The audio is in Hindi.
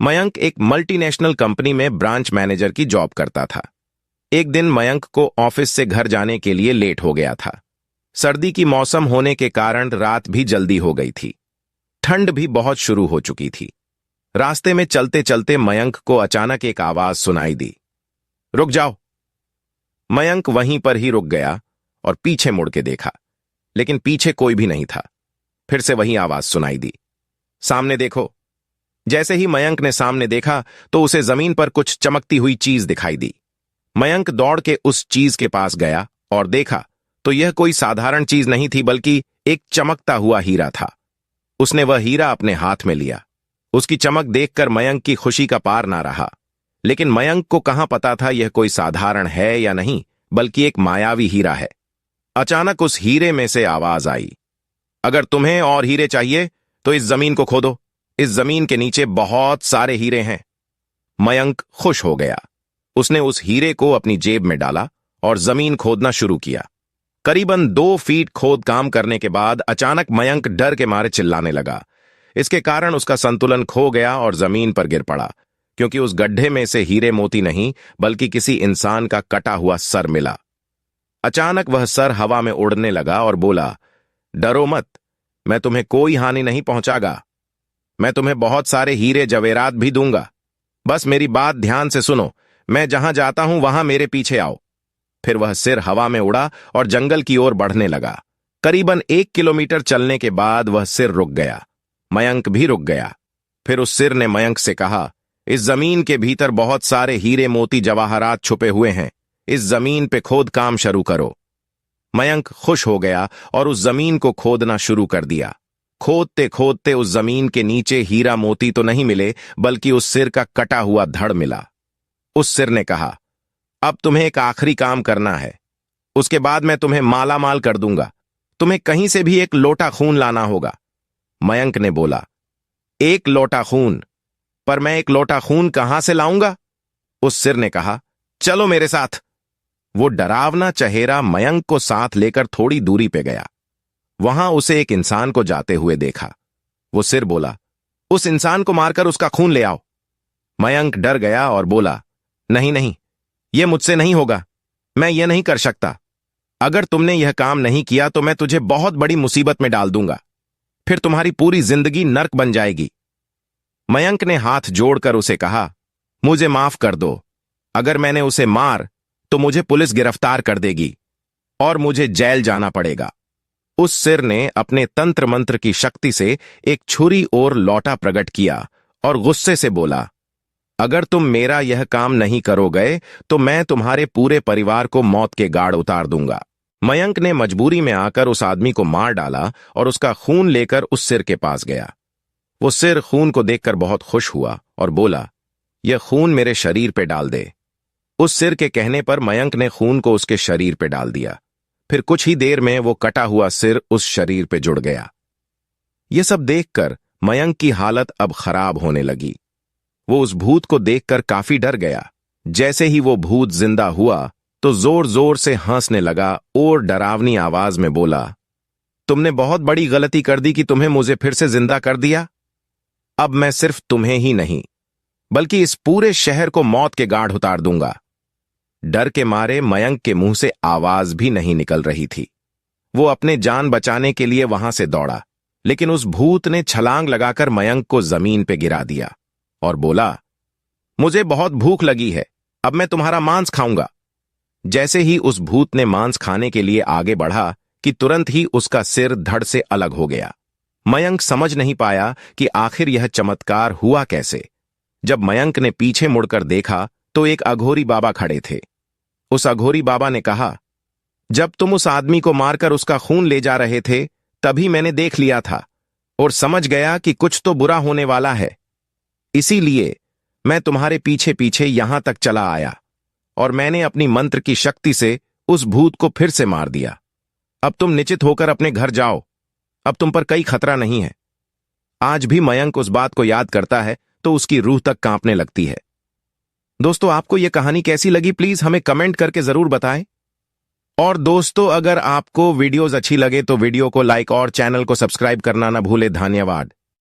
मयंक एक मल्टीनेशनल कंपनी में ब्रांच मैनेजर की जॉब करता था। एक दिन मयंक को ऑफिस से घर जाने के लिए लेट हो गया था। सर्दी की मौसम होने के कारण रात भी जल्दी हो गई थी। ठंड भी बहुत शुरू हो चुकी थी। रास्ते में चलते चलते मयंक को अचानक एक आवाज सुनाई दी, रुक जाओ। मयंक वहीं पर ही रुक गया और पीछे मुड़ के देखा, लेकिन पीछे कोई भी नहीं था। फिर से वही आवाज सुनाई दी, सामने देखो। जैसे ही मयंक ने सामने देखा तो उसे जमीन पर कुछ चमकती हुई चीज दिखाई दी। मयंक दौड़ के उस चीज के पास गया और देखा तो यह कोई साधारण चीज नहीं थी, बल्कि एक चमकता हुआ हीरा था। उसने वह हीरा अपने हाथ में लिया। उसकी चमक देखकर मयंक की खुशी का पार ना रहा। लेकिन मयंक को कहां पता था यह कोई साधारण है या नहीं, बल्कि एक मायावी हीरा है। अचानक उस हीरे में से आवाज आई, अगर तुम्हें और हीरे चाहिए तो इस जमीन को खोदो। इस जमीन के नीचे बहुत सारे हीरे हैं। मयंक खुश हो गया। उसने उस हीरे को अपनी जेब में डाला और जमीन खोदना शुरू किया। करीबन 2 फीट खोद काम करने के बाद अचानक मयंक डर के मारे चिल्लाने लगा। इसके कारण उसका संतुलन खो गया और जमीन पर गिर पड़ा, क्योंकि उस गड्ढे में से हीरे मोती नहीं बल्कि किसी इंसान का कटा हुआ सर मिला। अचानक वह सर हवा में उड़ने लगा और बोला, डरो मत, मैं तुम्हें कोई हानि नहीं पहुंचागा। मैं तुम्हें बहुत सारे हीरे जवेरात भी दूंगा। बस मेरी बात ध्यान से सुनो। मैं जहां जाता हूं वहां मेरे पीछे आओ। फिर वह सिर हवा में उड़ा और जंगल की ओर बढ़ने लगा। करीबन 1 किलोमीटर चलने के बाद वह सिर रुक गया। मयंक भी रुक गया। फिर उस सिर ने मयंक से कहा, इस जमीन के भीतर बहुत सारे हीरे मोती जवाहरात छुपे हुए हैं। इस जमीन पे खोद काम शुरू करो। मयंक खुश हो गया और उस जमीन को खोदना शुरू कर दिया। खोदते खोदते उस जमीन के नीचे हीरा मोती तो नहीं मिले, बल्कि उस सिर का कटा हुआ धड़ मिला। उस सिर ने कहा, अब तुम्हें एक आखिरी काम करना है, उसके बाद मैं तुम्हें माला माल कर दूंगा। तुम्हें कहीं से भी एक लोटा खून लाना होगा। मयंक ने बोला, 1 लोटा खून? पर मैं 1 लोटा खून कहां से लाऊंगा? उस सिर ने कहा, चलो मेरे साथ। वो डरावना चेहरा मयंक को साथ लेकर थोड़ी दूरी पे गया। वहां उसे एक इंसान को जाते हुए देखा। वो सिर बोला, उस इंसान को मारकर उसका खून ले आओ। मयंक डर गया और बोला, नहीं नहीं, यह मुझसे नहीं होगा। मैं यह नहीं कर सकता। अगर तुमने यह काम नहीं किया तो मैं तुझे बहुत बड़ी मुसीबत में डाल दूंगा। फिर तुम्हारी पूरी जिंदगी नर्क बन जाएगी। मयंक ने हाथ जोड़कर उसे कहा, मुझे माफ कर दो। अगर मैंने उसे मार तो मुझे पुलिस गिरफ्तार कर देगी और मुझे जेल जाना पड़ेगा। उस सिर ने अपने तंत्र मंत्र की शक्ति से एक छुरी और लौटा प्रकट किया और गुस्से से बोला, अगर तुम मेरा यह काम नहीं करोगे तो मैं तुम्हारे पूरे परिवार को मौत के गाड़ उतार दूंगा। मयंक ने मजबूरी में आकर उस आदमी को मार डाला और उसका खून लेकर उस सिर के पास गया। वो सिर खून को देखकर बहुत खुश हुआ और बोला, यह खून मेरे शरीर पे डाल दे। उस सिर के कहने पर मयंक ने खून को उसके शरीर पे डाल दिया। फिर कुछ ही देर में वो कटा हुआ सिर उस शरीर पे जुड़ गया। ये सब देखकर मयंक की हालत अब खराब होने लगी। वो उस भूत को देखकर काफी डर गया। जैसे ही वो भूत जिंदा हुआ तो जोर जोर से हंसने लगा और डरावनी आवाज में बोला, तुमने बहुत बड़ी गलती कर दी कि तुम्हें मुझे फिर से जिंदा कर दिया। अब मैं सिर्फ तुम्हें ही नहीं बल्कि इस पूरे शहर को मौत के गाढ़ उतार दूंगा। डर के मारे मयंक के मुंह से आवाज भी नहीं निकल रही थी। वो अपने जान बचाने के लिए वहां से दौड़ा, लेकिन उस भूत ने छलांग लगाकर मयंक को जमीन पे गिरा दिया और बोला, मुझे बहुत भूख लगी है, अब मैं तुम्हारा मांस खाऊंगा। जैसे ही उस भूत ने मांस खाने के लिए आगे बढ़ा कि तुरंत ही उसका सिर धड़ से अलग हो गया। मयंक समझ नहीं पाया कि आखिर यह चमत्कार हुआ कैसे। जब मयंक ने पीछे मुड़कर देखा तो एक अघोरी बाबा खड़े थे। उस अघोरी बाबा ने कहा, जब तुम उस आदमी को मारकर उसका खून ले जा रहे थे तभी मैंने देख लिया था और समझ गया कि कुछ तो बुरा होने वाला है। इसीलिए मैं तुम्हारे पीछे पीछे यहां तक चला आया और मैंने अपनी मंत्र की शक्ति से उस भूत को फिर से मार दिया। अब तुम निश्चित होकर अपने घर जाओ। अब तुम पर कोई खतरा नहीं है। आज भी मयंक उस बात को याद करता है तो उसकी रूह तक कांपने लगती है। दोस्तों, आपको यह कहानी कैसी लगी प्लीज हमें कमेंट करके जरूर बताएं। और दोस्तों, अगर आपको वीडियोस अच्छी लगे तो वीडियो को लाइक और चैनल को सब्सक्राइब करना ना भूले। धन्यवाद।